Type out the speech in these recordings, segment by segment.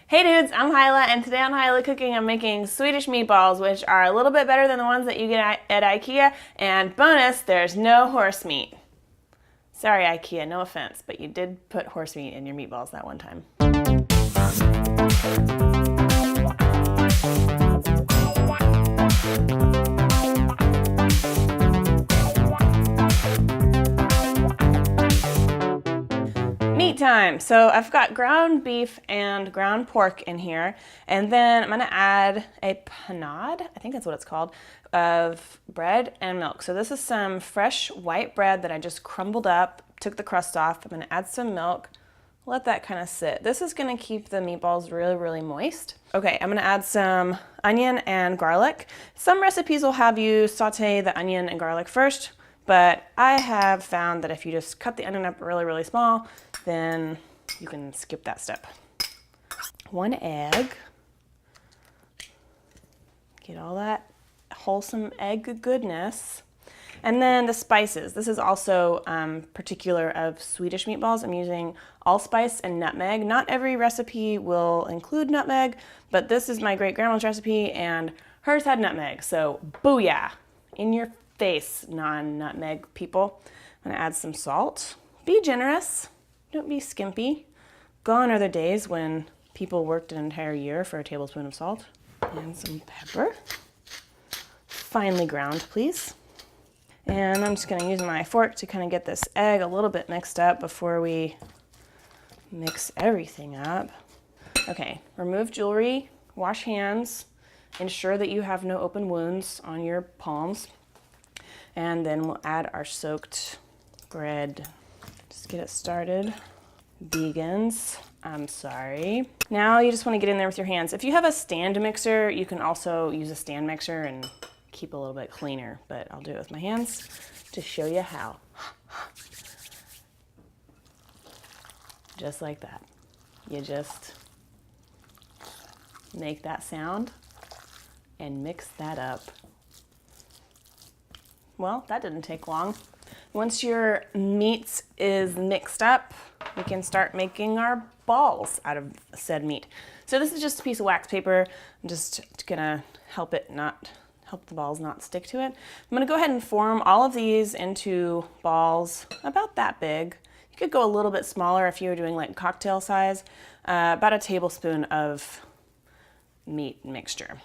Hey dudes, I'm Hilah, and today on Hilah Cooking I'm making Swedish meatballs, which are a little bit better than the ones that you get at IKEA, and bonus, there's no horse meat. Sorry IKEA, no offense, but you did put horse meat in your meatballs that one time. Meat time. So I've got ground beef and ground pork in here, and then I'm gonna add a panade, I think that's what it's called, of bread and milk. So this is some fresh white bread that I just crumbled up, took the crust off. I'm gonna add some milk, let that kind of sit. This is gonna keep the meatballs really moist. Okay, I'm gonna add some onion and garlic. Some recipes will have you saute the onion and garlic first, but I have found that if you just cut the onion up really small, then you can skip that step. 1 egg. Get all that wholesome egg goodness. And then the spices. This is also particular of Swedish meatballs. I'm using allspice and nutmeg. Not every recipe will include nutmeg, but this is my great grandma's recipe and hers had nutmeg. So booyah, in your face, non-nutmeg people. I'm gonna add some salt. Be generous, don't be skimpy. Gone are the days when people worked an entire year for a tablespoon of salt. And some pepper. Finely ground, please. And I'm just gonna use my fork to kind of get this egg a little bit mixed up before we mix everything up. Okay, remove jewelry, wash hands, ensure that you have no open wounds on your palms. And then we'll add our soaked bread. Just get it started. Vegans, I'm sorry. Now you just want to get in there with your hands. If you have a stand mixer, you can also use a stand mixer and keep a little bit cleaner, but I'll do it with my hands to show you how. Just like that. You just make that sound and mix that up. Well, that didn't take long. Once your meat is mixed up, we can start making our balls out of said meat. So this is just a piece of wax paper. I'm just gonna help the balls not stick to it. I'm gonna go ahead and form all of these into balls about that big. You could go a little bit smaller if you were doing like cocktail size, about a tablespoon of meat mixture.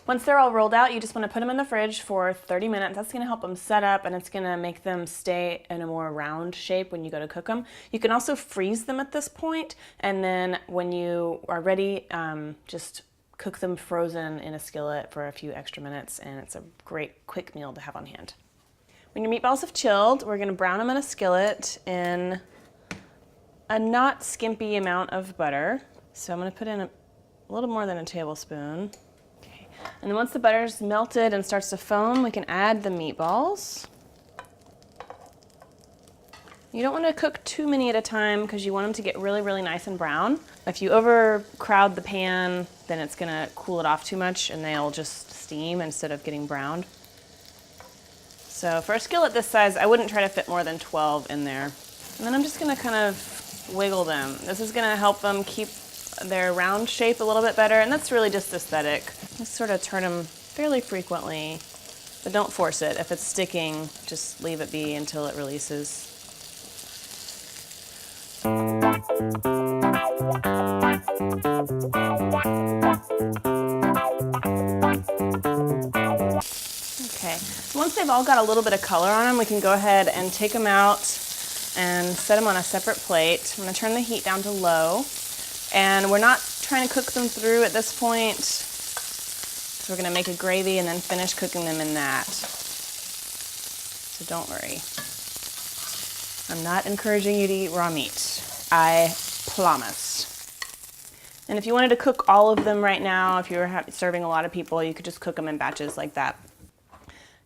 Once they're all rolled out, you just want to put them in the fridge for 30 minutes. That's going to help them set up, and it's going to make them stay in a more round shape when you go to cook them. You can also freeze them at this point, and then when you are ready, just cook them frozen in a skillet for a few extra minutes, and it's a great quick meal to have on hand. When your meatballs have chilled, we're going to brown them in a skillet in a not skimpy amount of butter. So I'm going to put in a little more than a tablespoon. And then once the butter's melted and starts to foam, we can add the meatballs. You don't want to cook too many at a time because you want them to get really nice and brown. If you overcrowd the pan, then it's going to cool it off too much and they'll just steam instead of getting browned. So for a skillet this size, I wouldn't try to fit more than 12 in there. And then I'm just going to kind of wiggle them. This is going to help them keep their round shape a little bit better, and that's really just aesthetic. Just sort of turn them fairly frequently, but don't force it. If it's sticking, just leave it be until it releases. Okay, once they've all got a little bit of color on them, we can go ahead and take them out and set them on a separate plate. I'm going to turn the heat down to low. And we're not trying to cook them through at this point. So we're gonna make a gravy and then finish cooking them in that. So don't worry. I'm not encouraging you to eat raw meat. I promise. And if you wanted to cook all of them right now, if you were serving a lot of people, you could just cook them in batches like that.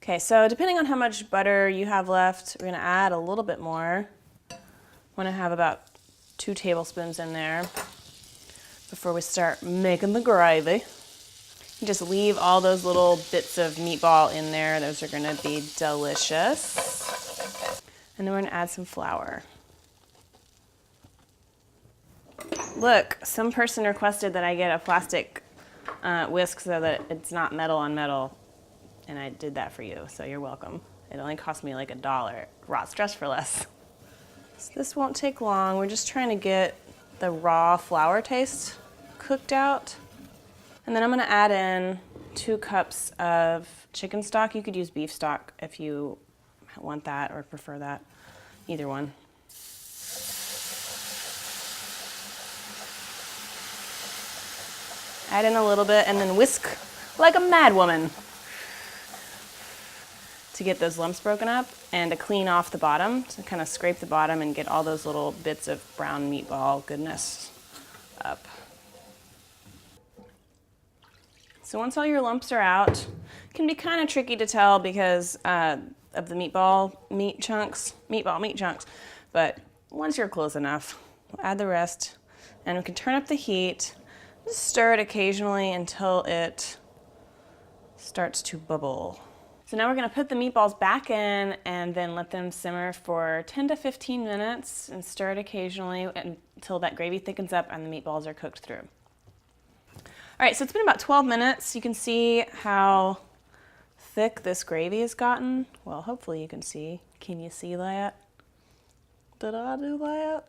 Okay, so depending on how much butter you have left, we're gonna add a little bit more. I wanna have about 2 tablespoons in there before we start making the gravy. Just leave all those little bits of meatball in there. Those are gonna be delicious. And then we're gonna add some flour. Look, some person requested that I get a plastic whisk so that it's not metal on metal. And I did that for you, so you're welcome. It only cost me like $1. Raw stress for less. So this won't take long. We're just trying to get the raw flour taste cooked out. And then I'm gonna add in 2 cups of chicken stock. You could use beef stock if you want that or prefer that, either one. Add in a little bit and then whisk like a mad woman to get those lumps broken up and to clean off the bottom, to kind of scrape the bottom and get all those little bits of brown meatball goodness up. So once all your lumps are out, it can be kind of tricky to tell because of the meatball meat chunks, but once you're close enough, we'll add the rest and we can turn up the heat, just stir it occasionally until it starts to bubble. So now we're gonna put the meatballs back in and then let them simmer for 10 to 15 minutes and stir it occasionally until that gravy thickens up and the meatballs are cooked through. All right, so it's been about 12 minutes. You can see how thick this gravy has gotten. Well, hopefully you can see. Can you see that? Did I do that?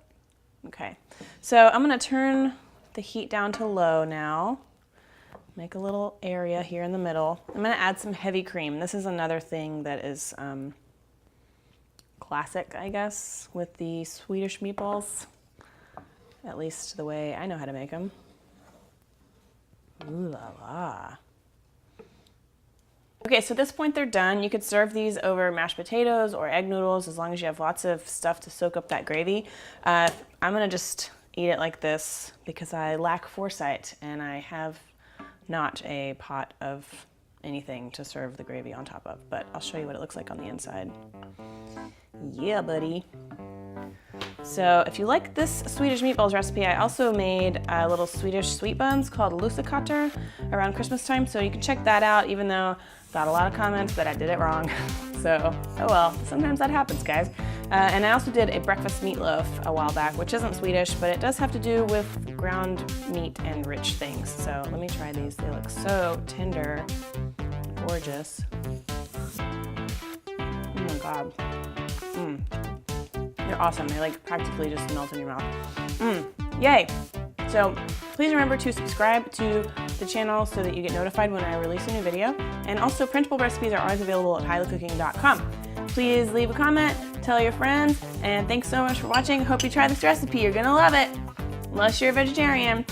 Okay, so I'm gonna turn the heat down to low now. Make a little area here in the middle. I'm gonna add some heavy cream. This is another thing that is classic, I guess, with the Swedish meatballs. At least the way I know how to make them. Ooh la la. Okay, so at this point they're done. You could serve these over mashed potatoes or egg noodles as long as you have lots of stuff to soak up that gravy. I'm gonna just eat it like this because I lack foresight and I have not a pot of anything to serve the gravy on top of, but I'll show you what it looks like on the inside. Yeah, buddy. So if you like this Swedish meatballs recipe, I also made little Swedish sweet buns called lussekatter around Christmas time, so you can check that out, even though I got a lot of comments that I did it wrong. So, oh well, sometimes that happens, guys. And I also did a breakfast meatloaf a while back, which isn't Swedish, but it does have to do with ground meat and rich things. So let me try these. They look so tender, gorgeous. Oh my God. They're awesome. They like practically just melt in your mouth. Yay. So please remember to subscribe to the channel so that you get notified when I release a new video. And also printable recipes are always available at hilahcooking.com. Please leave a comment, tell your friends, and thanks so much for watching. Hope you try this recipe. You're gonna love it, unless you're a vegetarian.